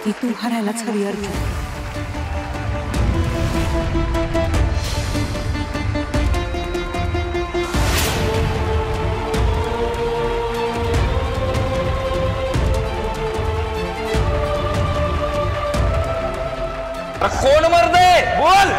ती तू हरायलाच हवी अर्जुन. कोण मरदे बोल.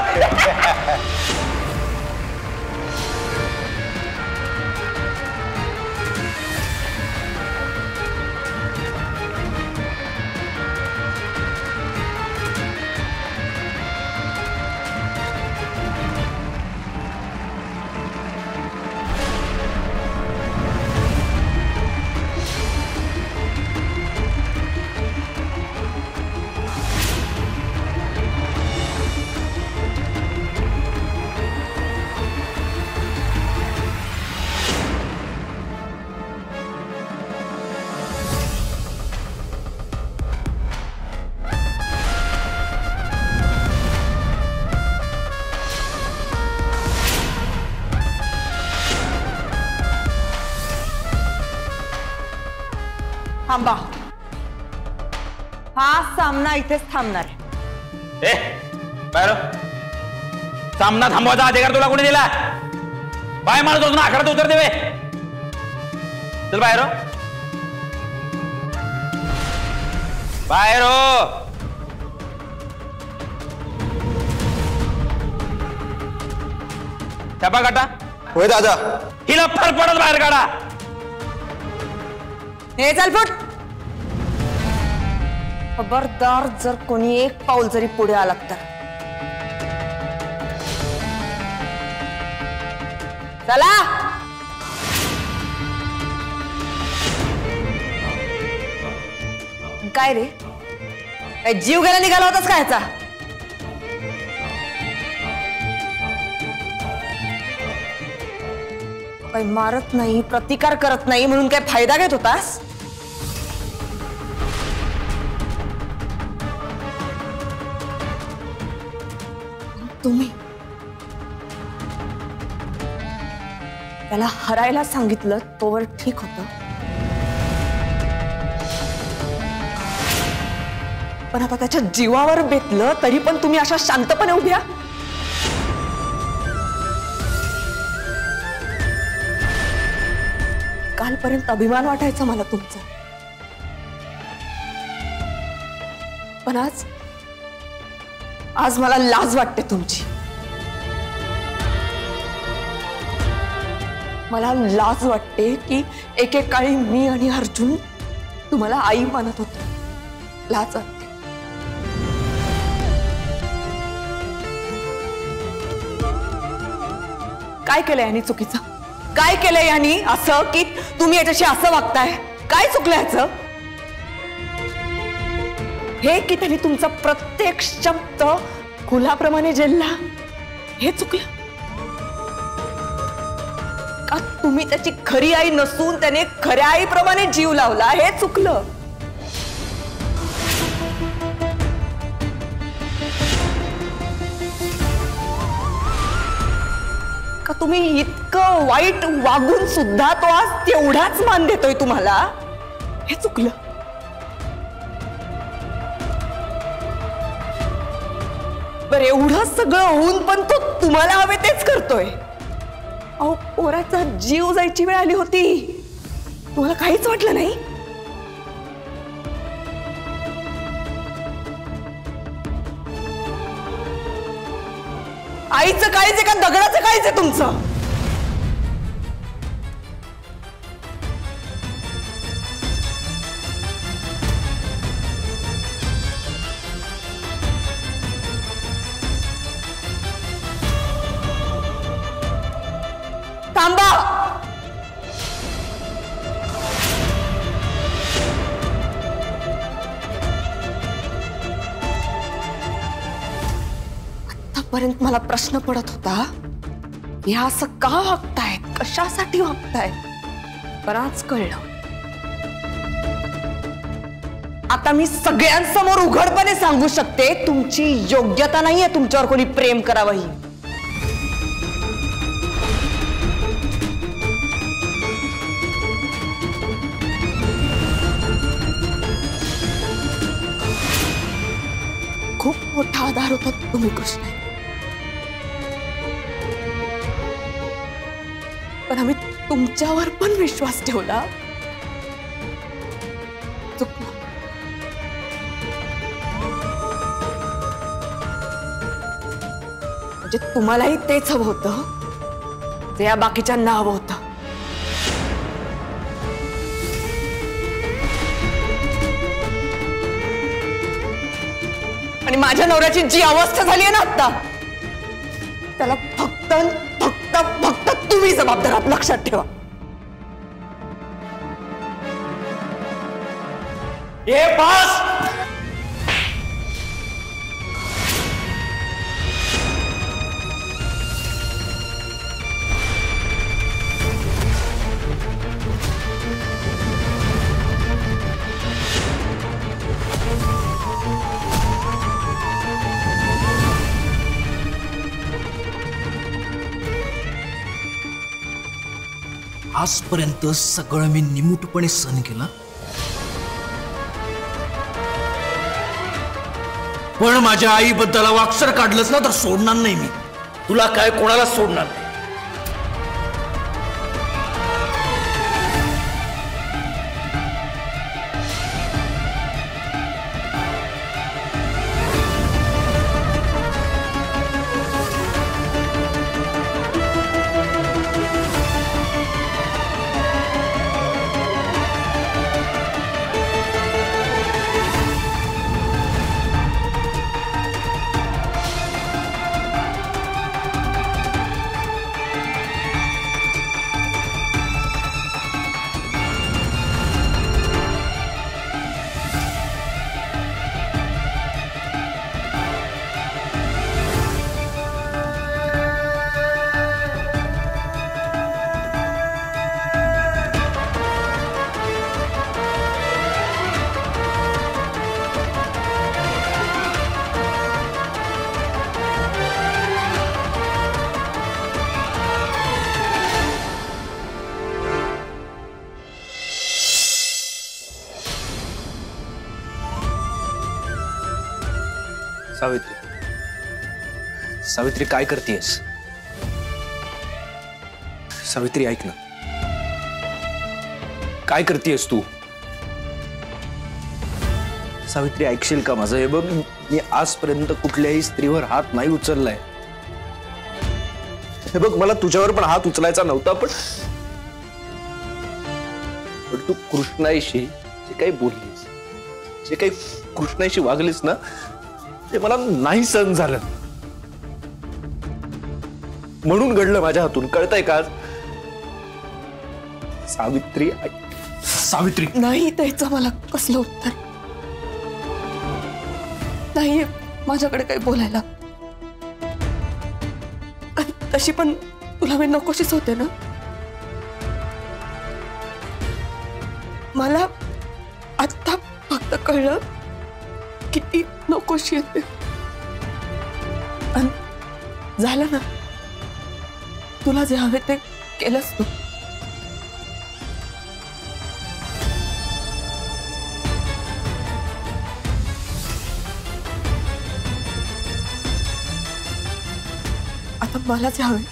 थांबा, हा सामना इथेच थांबणार आहे. बाहेर सामना थांबवायचा अधिकार तुला कोणी दिला? बाय मारत होतो ना, आखाड्यात उतर देवे. चल बाहेर बाहेर हो. छापा काटा. होय दादा. हिला फरफडत बाहेर काढा. हे चल फुट. खबरदार जर कोणी एक पाऊल जरी पुढे आला तर. चला. काय रे, काय जीव घ्यायला निघाला होतास का ह्याचा? काही मारत नाही, प्रतिकार करत नाही म्हणून काय फायदा घेत होतास? तुम्ही त्याला हरायला सांगितलं तोवर ठीक होतं, पण आता त्याच्या जीवावर बेतलं तरी पण तुम्ही अशा शांतपणे उभ्या. कालपर्यंत अभिमान वाटायचा मला तुमचा, पण आज मला लाज वाटते तुमची. मला लाज वाटते की एकेकाळी मी आणि अर्जुन तुम्हाला आई मानत होतो. लाज वाटते. काय केलंय यांनी चुकीचं? काय केलंय यांनी असं की तुम्ही याच्याशी असं वागताय? काय चुकलं याचं? हे की त्यांनी तुमचा प्रत्येक शब्द फुलाप्रमाणे झेलला, हे चुकलं का? तुम्ही त्याची खरी आई नसून त्याने खऱ्या आईप्रमाणे जीव लावला, हे चुकलं का? तुम्ही इतकं वाईट वागून सुद्धा तो आज तेवढाच मान देतोय तुम्हाला, हे चुकलं. बरं, एवढं सगळं होऊन पण तो तुम्हाला हवे तेच करतोय. अहो, पोराचा जीव जायची वेळ आली होती, तुम्हाला काहीच वाटलं नाही? आईचं काळीच आहे का दगडाचं काळीच आहे तुमचं? थांबा. आतापर्यंत मला प्रश्न पडत होता, हे असं का वागतायत, कशासाठी वागतायत, पण आज कळलं. आता मी सगळ्यांसमोर उघडपणे सांगू शकते, तुमची योग्यता नाहीये तुमच्यावर कोणी प्रेम करावंही. खूप मोठा आधार होता तुम्ही कृष्ण. पण आम्ही तुमच्यावर पण विश्वास ठेवला. चुकलो. म्हणजे तुम्हालाही तेच हवं होतं ते या बाकीच्यांना हवं होतं. आणि माझ्या नवऱ्याची जी अवस्था झाली आहे ना आता, त्याला फक्त फक्त फक्त तुम्ही जबाबदार आहात, लक्षात ठेवा. ए बस. आजपर्यंत सगळं मी निमूटपणे सहन केलं, पण माझ्या आईबद्दल वाक्सर काढलंच ना तर सोडणार नाही मी तुला. काय कोणाला सोडणार नाही. सावित्री, सावित्री काय करतेयस? सावित्री ऐक ना, काय करतेयस तू? सावित्री ऐकशील का माझं? हे बघ, मी आजपर्यंत कुठल्याही स्त्रीवर हात नाही उचललाय. हे बघ, मला तुझ्यावर पण हात उचलायचा नव्हता, पण तू कृष्णाईशी जे काही बोललीस, जे काही कृष्णाईशी वागलीस ना, ते मला नाही सहन झालं. म्हणून घडलं माझ्या हातून, कळतंय का? सावित्री, सावित्री नाही द्यायचं मला कसलं उत्तर. नाही माझ्याकडे काही बोलायला. तशी पण तुला मी नकोशीच होते ना. मला आता फक्त कळलं किती नकोशी येते. झालं ना, तुला जे हवे ते केलंस तू. आता मला जे हवे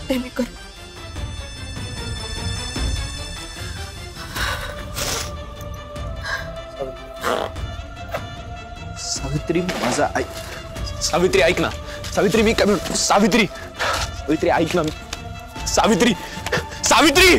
ते मी कर. सावित्री माझा ऐक. सावित्री ऐक ना. सावित्री मी काय म्हणतो? सावित्री, सावित्री ऐक ना. सावित्री, सावित्री